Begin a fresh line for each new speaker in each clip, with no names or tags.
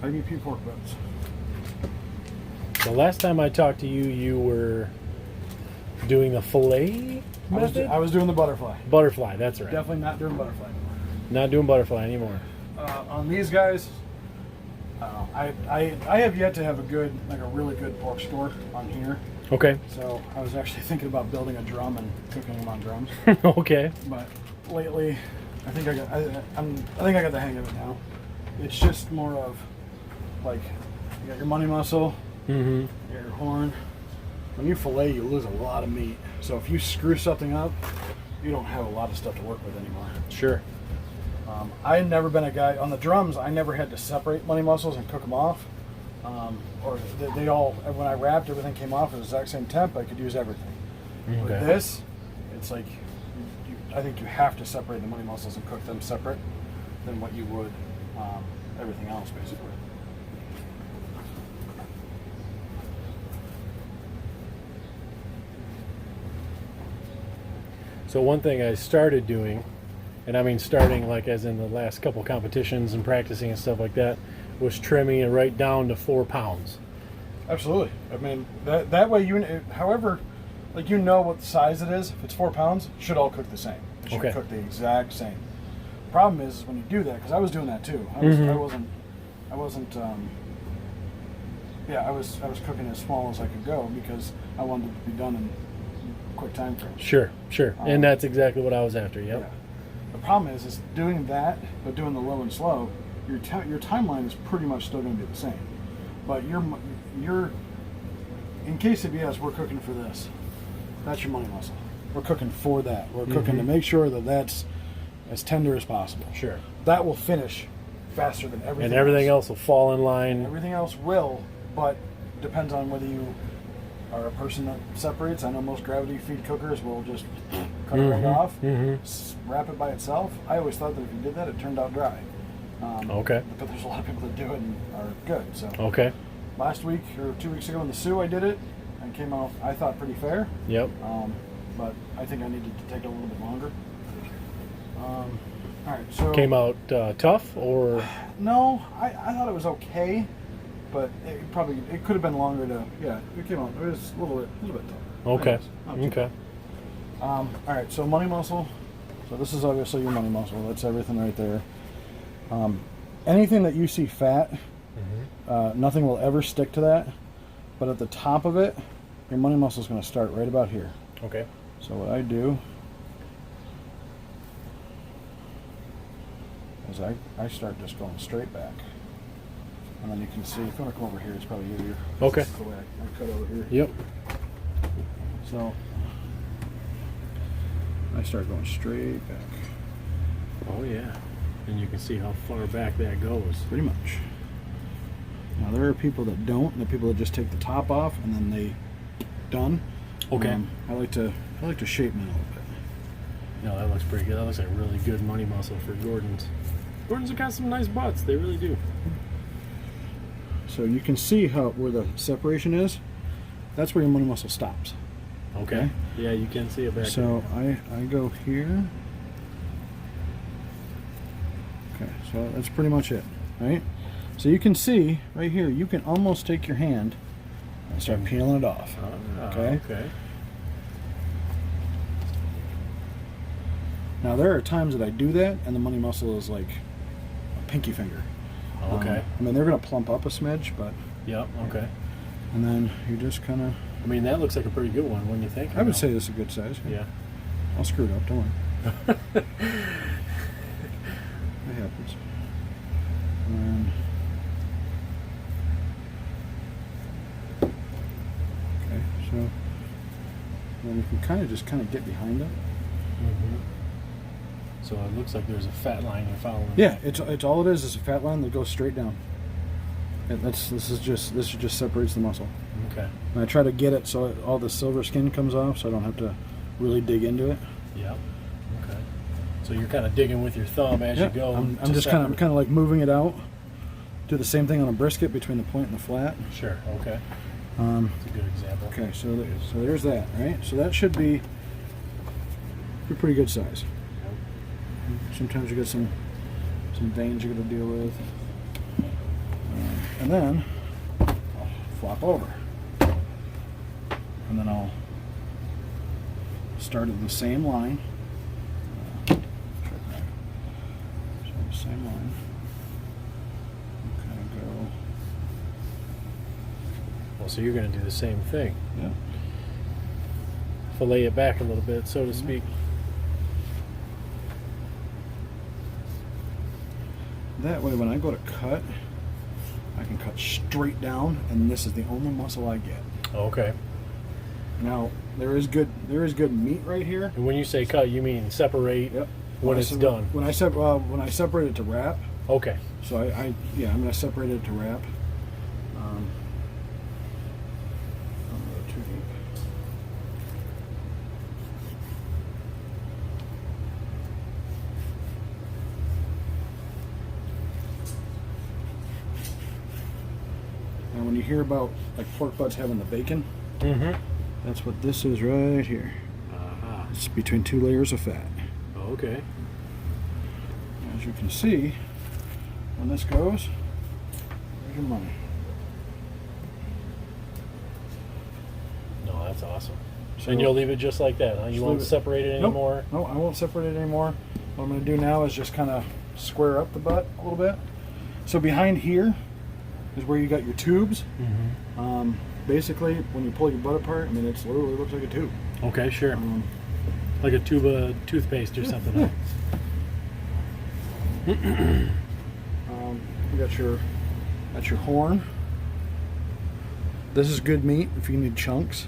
IBP pork butts.
The last time I talked to you, you were doing the fillet method?
I was doing the butterfly.
Butterfly, that's right.
Definitely not doing butterfly anymore.
Not doing butterfly anymore.
On these guys, I have yet to have a really good pork store on here.
Okay.
So I was actually thinking about building a drum and cooking them on drums.
Okay.
But lately, I think I got the hang of it now. It's just more of like you got your money muscle, you got your horn. When you fillet, you lose a lot of meat. So if you screw something up, you don't have a lot of stuff to work with anymore.
Sure.
I had never been a guy on the drums. I never had to separate money muscles and cook them off. Or they all, when I wrapped, everything came off at the exact same temp. I could use everything.
Okay.
With this, it's like I think you have to separate the money muscles and cook them separate than what you would everything else, basically.
So one thing I started doing, and I mean starting like as in the last couple competitions and practicing and stuff like that, was trimming it right down to 4 pounds.
Absolutely. I mean, that way however, like you know what size it is. If it's 4 pounds, it should all cook the same. It should cook the exact same. The problem is when you do that, because I was doing that too. I was cooking as small as I could go because I wanted it to be done in quick time frame.
Sure. And that's exactly what I was after. Yep.
Yeah. The problem is doing that, but doing the low and slow. Your timeline is pretty much still going to be the same, but you're in KCBS. We're cooking for this. That's your money muscle. We're cooking for that. We're cooking to make sure that that's as tender as possible.
Sure.
That will finish faster than everything.
And everything else will fall in line.
Everything else will, but depends on whether you are a person that separates. I know most gravity feed cookers will just cut it right off, wrap it by itself. I always thought that if you did that, it turned out dry.
Okay.
But there's a lot of people that do it and are good. So
okay.
Last week or 2 weeks ago in the Sioux, I did it and came out, I thought, pretty fair.
Yep.
But I think I needed to take a little bit longer. All right. So
came out tough or?
No, I thought it was okay, but it could have been longer to. Yeah, it came out. It was a little bit tough.
Okay. Okay.
All right. So money muscle. So this is obviously your money muscle. That's everything right there. Anything that you see fat, nothing will ever stick to that. But at the top of it, your money muscle is going to start right about here.
Okay.
So what I do is I start just going straight back. And then you can see, if you want to come over here, it's probably easier.
Okay.
That's the way I cut over here.
Yep.
So I start going straight back.
Oh yeah. And you can see how far back that goes.
Pretty much. Now there are people that don't, and the people that just take the top off and then they done.
Okay.
I like to shape me a little bit.
No, that looks pretty good. That looks like really good money muscle for Gordon's. Gordon's have got some nice butts. They really do.
So you can see where the separation is. That's where your money muscle stops.
Okay. Yeah, you can see it back
so there. I go here. Okay, so that's pretty much it, right? So you can see right here, you can almost take your hand and start peeling it off. Okay. Now there are times that I do that, and the money muscle is like a pinky finger.
Okay.
I mean, they're going to plump up a smidge, but.
Yep. Okay.
And then you just kind of.
I mean, that looks like a pretty good one when you think.
I would say this is a good size.
Yeah.
I'll screw it up. Don't worry. That happens. And okay, so then you can kind of get behind it.
So it looks like there's a fat line you're following.
Yeah, it's all it is a fat line that goes straight down. And this just separates the muscle.
Okay.
And I try to get it so all the silver skin comes off, so I don't have to really dig into it.
Yep. Okay. So you're kind of digging with your thumb as you go.
I'm just kind of like moving it out. Do the same thing on a brisket between the point and the flat.
Sure. Okay. That's a good example.
Okay, so there's that, right? So that should be a pretty good size. Sometimes you get some veins you got to deal with. And then I'll flop over. And then I'll start at the same line. Check that. So the same line. Okay, go.
Well, so you're going to do the same thing.
Yeah.
Fillet it back a little bit, so to speak.
That way, when I go to cut, I can cut straight down, and this is the only muscle I get.
Okay.
Now there is good meat right here.
And when you say cut, you mean separate?
Yep.
When it's done.
When I separate it to wrap.
Okay.
So I'm gonna separate it to wrap. Don't go too deep. And when you hear about like pork butts having the bacon, that's what this is right here. It's between 2 layers of fat.
Okay.
As you can see, when this goes, there's your money.
No, that's awesome.
So
And you'll leave it just like that, huh? You
just
won't
leave it-
separate it
Nope.
anymore?
No, I won't separate it anymore. What I'm going to do now is just kind of square up the butt a little bit. So behind here is where you got your tubes. Basically, when you pull your butt apart, I mean, it literally looks like a tube.
Okay, sure. Like a tube of toothpaste or something.
You got your horn. This is good meat if you need chunks.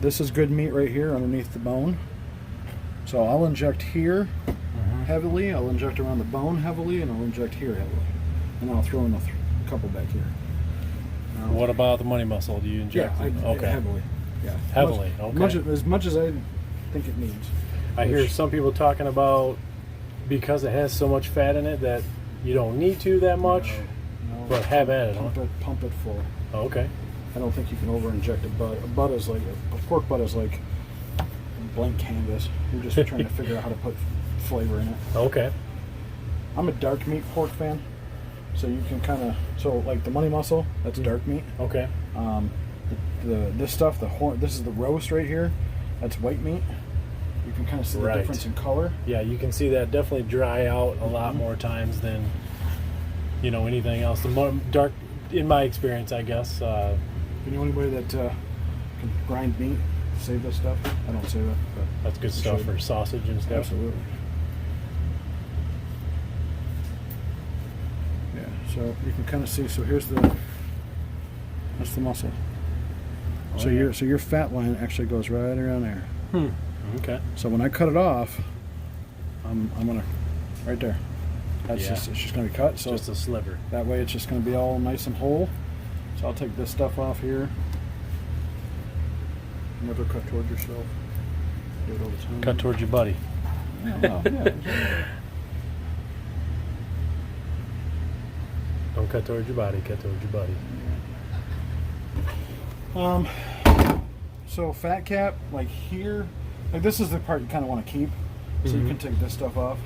This is good meat right here underneath the bone. So I'll inject here heavily, I'll inject around the bone heavily, and I'll inject here heavily. And I'll throw in a couple back here.
What about the money muscle? Do you inject it?
Heavily. Yeah.
Heavily, okay.
As much as I think it needs.
I hear some people talking about because it has so much fat in it that you don't need to that much, but have at it.
Pump it full.
Oh, okay.
I don't think you can over inject a butt. A pork butt is like a blank canvas. You're just trying to figure out how to put flavor in it.
Okay.
I'm a dark meat pork fan, so you can like the money muscle, that's dark meat.
Okay.
This stuff, this is the roast right here, that's white meat. You can kind of see the difference in color.
Yeah, you can see that definitely dry out a lot more times than anything else. The more dark, in my experience, I guess.
You know anybody that can grind meat, save this stuff? I don't save it, but
that's good stuff for sausage and stuff.
Absolutely. Yeah, so you can kind of see. So that's the muscle. So your fat line actually goes right around there.
Okay.
So when I cut it off, I'm gonna right there. It's just gonna be cut. So
just a sliver.
That way it's just gonna be all nice and whole. So I'll take this stuff off here. Never cut towards yourself. Do it all the time.
Cut towards your buddy. Don't cut towards your body. Cut towards your buddy.
So fat cap, like here, like this is the part you kind of want to keep. So you can take this stuff off.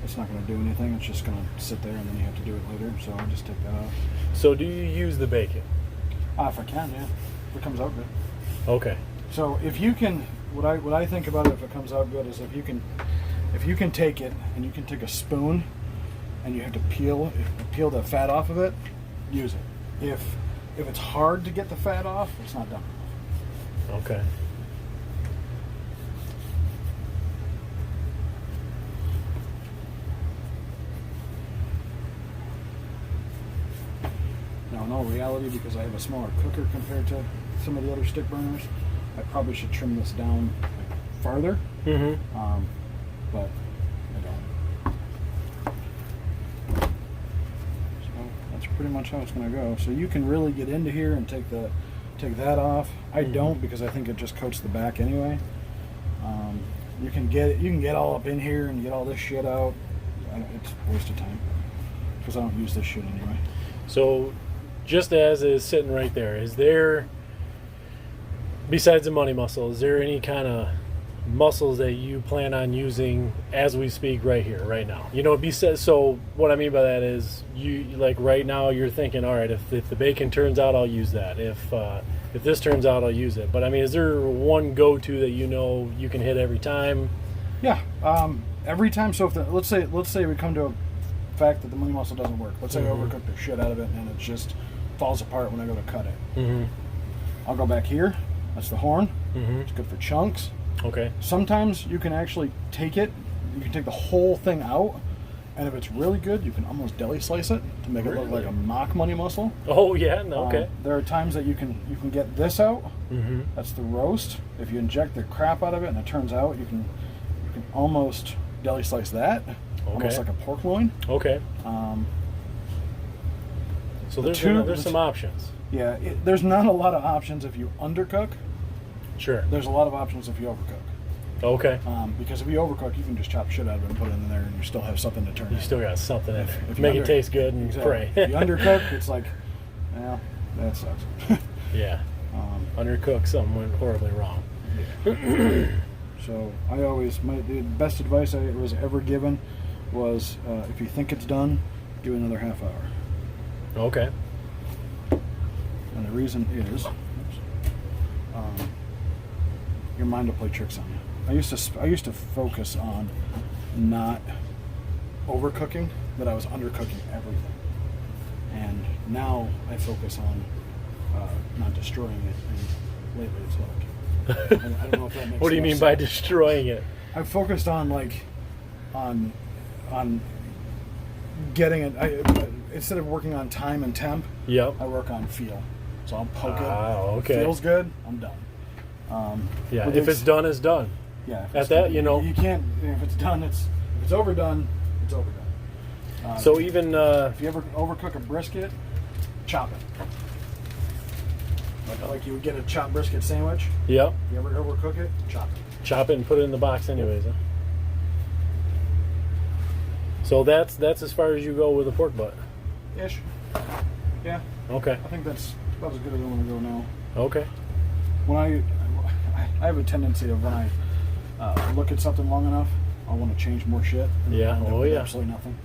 It's not going to do anything. It's just going to sit there, and then you have to do it later. So I'll just take that off.
So do you use the bacon?
If I can, yeah. If it comes out good.
Okay.
So if you can, what I think about it if it comes out good is if you can take it and you can take a spoon and you have to peel the fat off of it, use it. If it's hard to get the fat off, it's not done.
Okay.
Now, in all reality, because I have a smaller cooker compared to some of the other stick burners, I probably should trim this down farther. But I don't. So that's pretty much how it's going to go. So you can really get into here and take that off. I don't, because I think it just coats the back anyway. You can get all up in here and get all this shit out. It's a waste of time because I don't use this shit anyway.
So, just as is sitting right there, is there, besides the money muscle, is there any kind of muscles that you plan on using as we speak right here, right now? You know, so what I mean by that is you like right now you're thinking, all right, if the bacon turns out, I'll use that. If this turns out, I'll use it. But I mean, is there one go-to that you know you can hit every time?
Yeah, every time. So if let's say we come to a fact that the money muscle doesn't work. Let's say I overcook the shit out of it and it just falls apart when I go to cut it. I'll go back here. That's the horn. It's good for chunks.
Okay.
Sometimes you can actually take it. You can take the whole thing out, and if it's really good, you can almost deli slice it to make it look like a mock money muscle.
Oh yeah, no, okay.
There are times that you can get this out. That's the roast. If you inject the crap out of it and it turns out, you can almost deli slice that, almost like a pork loin.
Okay. So there's some options.
Yeah, there's not a lot of options if you undercook.
Sure.
There's a lot of options if you overcook.
Okay.
Because if you overcook, you can just chop shit out of it and put it in there, and you still have something to turn.
You still got something in there.
If
Make it taste good and pray.
If you undercook, it's like, well, that sucks.
Yeah. Undercook, something went horribly wrong.
Yeah. So the best advice I was ever given was if you think it's done, do another half hour.
Okay.
And the reason is, your mind will play tricks on you. I used to focus on not overcooking, but I was undercooking everything. And now I focus on not destroying it. And lately it's like, I don't know if that makes
What do you mean
sense.
by destroying it?
I've focused on getting it. Instead of working on time and temp,
Yep.
I work on feel. So I'll poke it.
Okay.
Feels good. I'm done.
Yeah. If it's done, it's done.
Yeah.
At that, you know.
You can't. If it's done, if it's overdone, it's overdone.
So even
if you ever overcook a brisket, chop it. Like you would get a chopped brisket sandwich.
Yep.
If you ever overcook it, chop it.
Chop it and put it in the box, anyways. Huh? So that's as far as you go with a pork butt.
Ish. Yeah.
Okay.
I think that's about as good as I want to go now.
Okay.
When I have a tendency of when I look at something long enough, I want to change more shit.
Yeah. Oh yeah.
Absolutely nothing.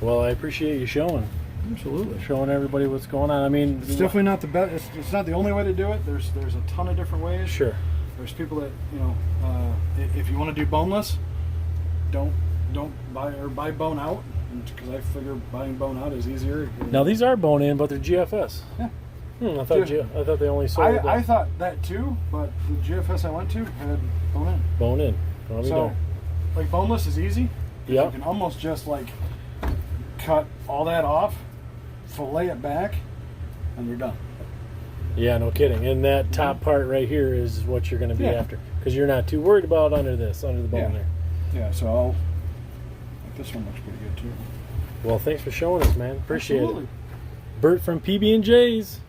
Well, I appreciate you showing everybody what's going on. I mean,
It's definitely not the best. It's not the only way to do it. There's a ton of different ways.
Sure.
There's people that if you want to do boneless, don't buy bone out, because I figure buying bone out is easier.
Now these are bone in, but they're GFS.
Yeah.
I thought they only sold.
I thought that too, but the GFS I went to had bone in.
Bone in. Well,
So, like boneless is easy.
Yeah.
You can almost just like cut all that off, fillet it back, and you're done.
Yeah, no kidding. And that top part right here is what you're going to be
Yeah.
after, because you're not too worried about under the bone there.
Yeah. So this one looks pretty good too.
Well, thanks for showing us, man. Appreciate
Absolutely.
it. Bert from PB&J's.